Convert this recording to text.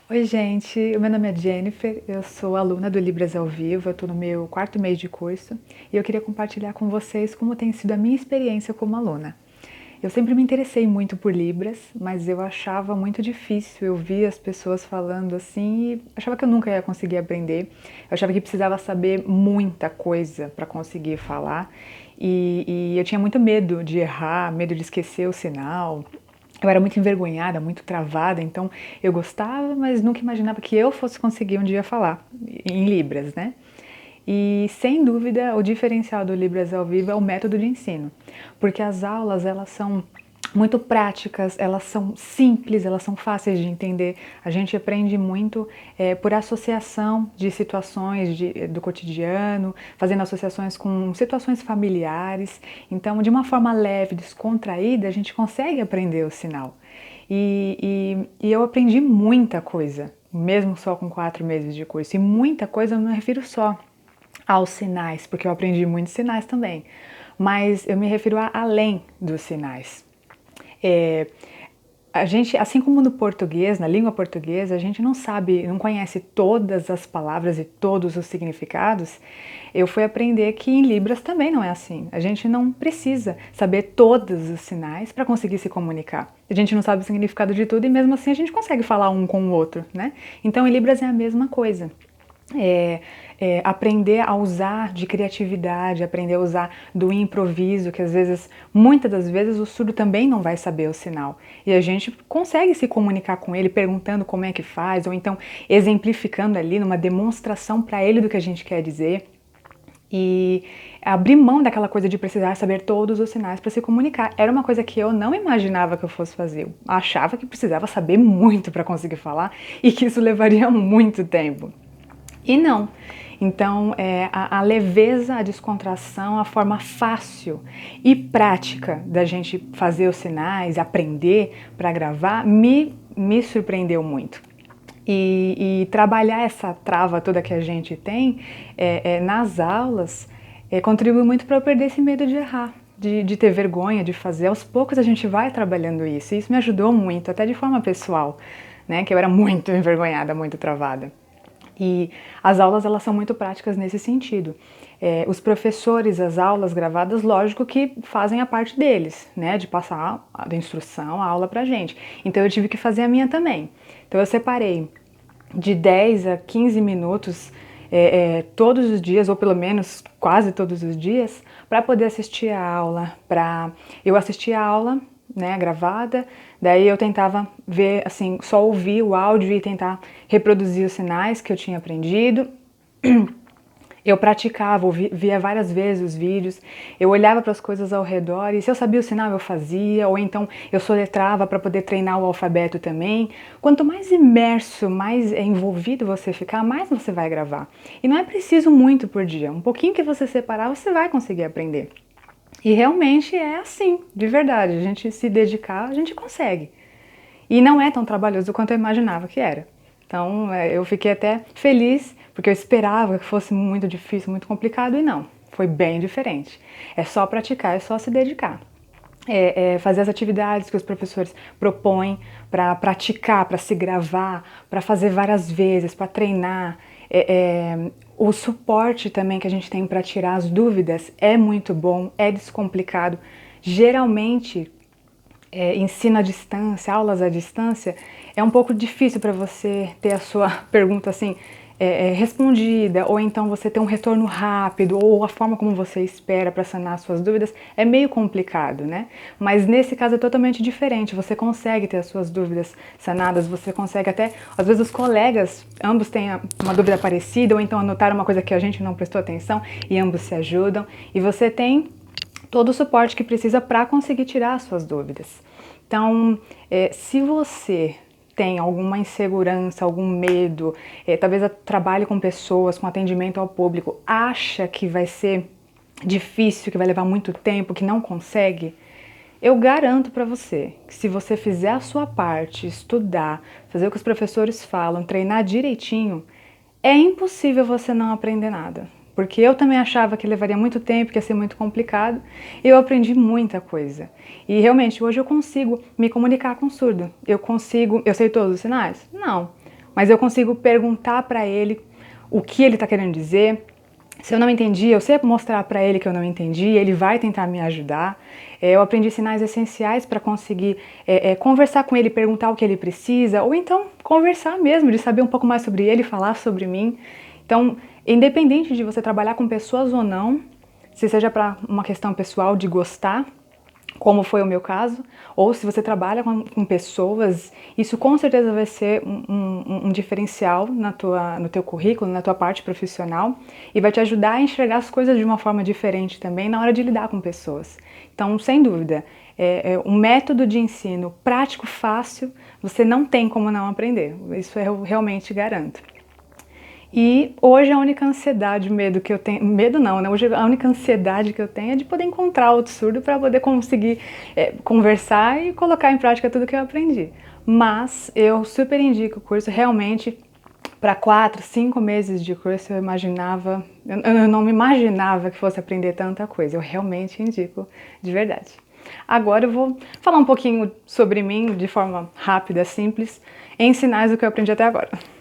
Oi, gente. O meu nome é Jennifer, eu sou aluna do Libras ao Vivo, eu estou no meu quarto mês de curso e eu queria compartilhar com vocês como tem sido a minha experiência como aluna. Eu sempre me interessei muito por Libras, mas eu achava muito difícil. Eu via as pessoas falando assim e achava que eu nunca ia conseguir aprender. Eu achava que precisava saber muita coisa para conseguir falar e eu tinha muito medo de errar, medo de esquecer o sinal. Eu era muito envergonhada, muito travada, então eu gostava, mas nunca imaginava que eu fosse conseguir um dia falar em Libras, né? E sem dúvida o diferencial do Libras ao Vivo é o método de ensino, porque as aulas elas são muito práticas, elas são simples, elas são fáceis de entender. A gente aprende muito por associação de situações do cotidiano, fazendo associações com situações familiares. Então, de uma forma leve, descontraída, a gente consegue aprender o sinal. E eu aprendi muita coisa, mesmo só com 4 meses de curso. E muita coisa eu não me refiro só aos sinais, porque eu aprendi muitos sinais também, mas eu me refiro a além dos sinais. É, a gente, assim como no português, na língua portuguesa, a gente não sabe, não conhece todas as palavras e todos os significados. Eu fui aprender que em Libras também não é assim. A gente não precisa saber todos os sinais para conseguir se comunicar. A gente não sabe o significado de tudo e mesmo assim a gente consegue falar um com o outro, né? Então em Libras é a mesma coisa. Aprender a usar de criatividade, aprender a usar do improviso, que às vezes, muitas das vezes, o surdo também não vai saber o sinal. E a gente consegue se comunicar com ele perguntando como é que faz, ou então exemplificando ali numa demonstração para ele do que a gente quer dizer. E abrir mão daquela coisa de precisar saber todos os sinais para se comunicar. Era uma coisa que eu não imaginava que eu fosse fazer. Eu achava que precisava saber muito para conseguir falar e que isso levaria muito tempo. E não. Então, a leveza, a descontração, a forma fácil e prática da gente fazer os sinais, aprender para gravar, me surpreendeu muito. E trabalhar essa trava toda que a gente tem nas aulas contribui muito para eu perder esse medo de errar, de ter vergonha de fazer. Aos poucos a gente vai trabalhando isso. E isso me ajudou muito, até de forma pessoal, né? Que eu era muito envergonhada, muito travada. E as aulas elas são muito práticas nesse sentido. Os professores, as aulas gravadas, lógico que fazem a parte deles, né, de passar a instrução, a aula pra gente. Então eu tive que fazer a minha também. Então eu separei de 10 a 15 minutos todos os dias, ou pelo menos quase todos os dias, para poder assistir a aula. Eu assistia a aula, né, gravada, daí eu tentava ver, assim, só ouvir o áudio e tentar reproduzir os sinais que eu tinha aprendido. Eu praticava, via várias vezes os vídeos, eu olhava para as coisas ao redor e se eu sabia o sinal eu fazia, ou então eu soletrava para poder treinar o alfabeto também. Quanto mais imerso, mais envolvido você ficar, mais você vai gravar. E não é preciso muito por dia, um pouquinho que você separar você vai conseguir aprender. E realmente é assim, de verdade, a gente se dedicar, a gente consegue. E não é tão trabalhoso quanto eu imaginava que era. Então eu fiquei até feliz, porque eu esperava que fosse muito difícil, muito complicado, e não, foi bem diferente. É só praticar, é só se dedicar. Fazer as atividades que os professores propõem para praticar, para se gravar, para fazer várias vezes, para treinar. O suporte também que a gente tem para tirar as dúvidas é muito bom, é descomplicado. Geralmente, ensino à distância, aulas à distância, é um pouco difícil para você ter a sua pergunta assim respondida, ou então você ter um retorno rápido, ou a forma como você espera para sanar as suas dúvidas, é meio complicado, né? Mas nesse caso é totalmente diferente, você consegue ter as suas dúvidas sanadas, você consegue até, às vezes os colegas, ambos têm uma dúvida parecida, ou então anotaram uma coisa que a gente não prestou atenção, e ambos se ajudam, e você tem todo o suporte que precisa para conseguir tirar as suas dúvidas. Então, se você tem alguma insegurança, algum medo, talvez trabalhe com pessoas, com atendimento ao público, acha que vai ser difícil, que vai levar muito tempo, que não consegue, eu garanto para você que se você fizer a sua parte, estudar, fazer o que os professores falam, treinar direitinho, é impossível você não aprender nada. Porque eu também achava que levaria muito tempo, que ia ser muito complicado, e eu aprendi muita coisa. E realmente, hoje eu consigo me comunicar com o surdo. Eu sei todos os sinais? Não. mas eu consigo perguntar para ele o que ele está querendo dizer. Se eu não entendi, eu sei mostrar para ele que eu não entendi, ele vai tentar me ajudar. Eu aprendi sinais essenciais para conseguir conversar com ele, perguntar o que ele precisa, ou então conversar mesmo, de saber um pouco mais sobre ele, falar sobre mim. Então, independente de você trabalhar com pessoas ou não, se seja para uma questão pessoal de gostar, como foi o meu caso, ou se você trabalha com pessoas, isso com certeza vai ser um diferencial no teu currículo, na tua parte profissional, e vai te ajudar a enxergar as coisas de uma forma diferente também na hora de lidar com pessoas. Então, sem dúvida, um método de ensino prático, fácil, você não tem como não aprender, isso eu realmente garanto. E hoje a única ansiedade, medo que eu tenho, medo não, né? Hoje a única ansiedade que eu tenho é de poder encontrar outro surdo para poder conseguir conversar e colocar em prática tudo que eu aprendi. Mas eu super indico o curso, realmente, para 4, 5 meses de curso eu não me imaginava que fosse aprender tanta coisa, eu realmente indico de verdade. Agora eu vou falar um pouquinho sobre mim de forma rápida, simples, em sinais do que eu aprendi até agora.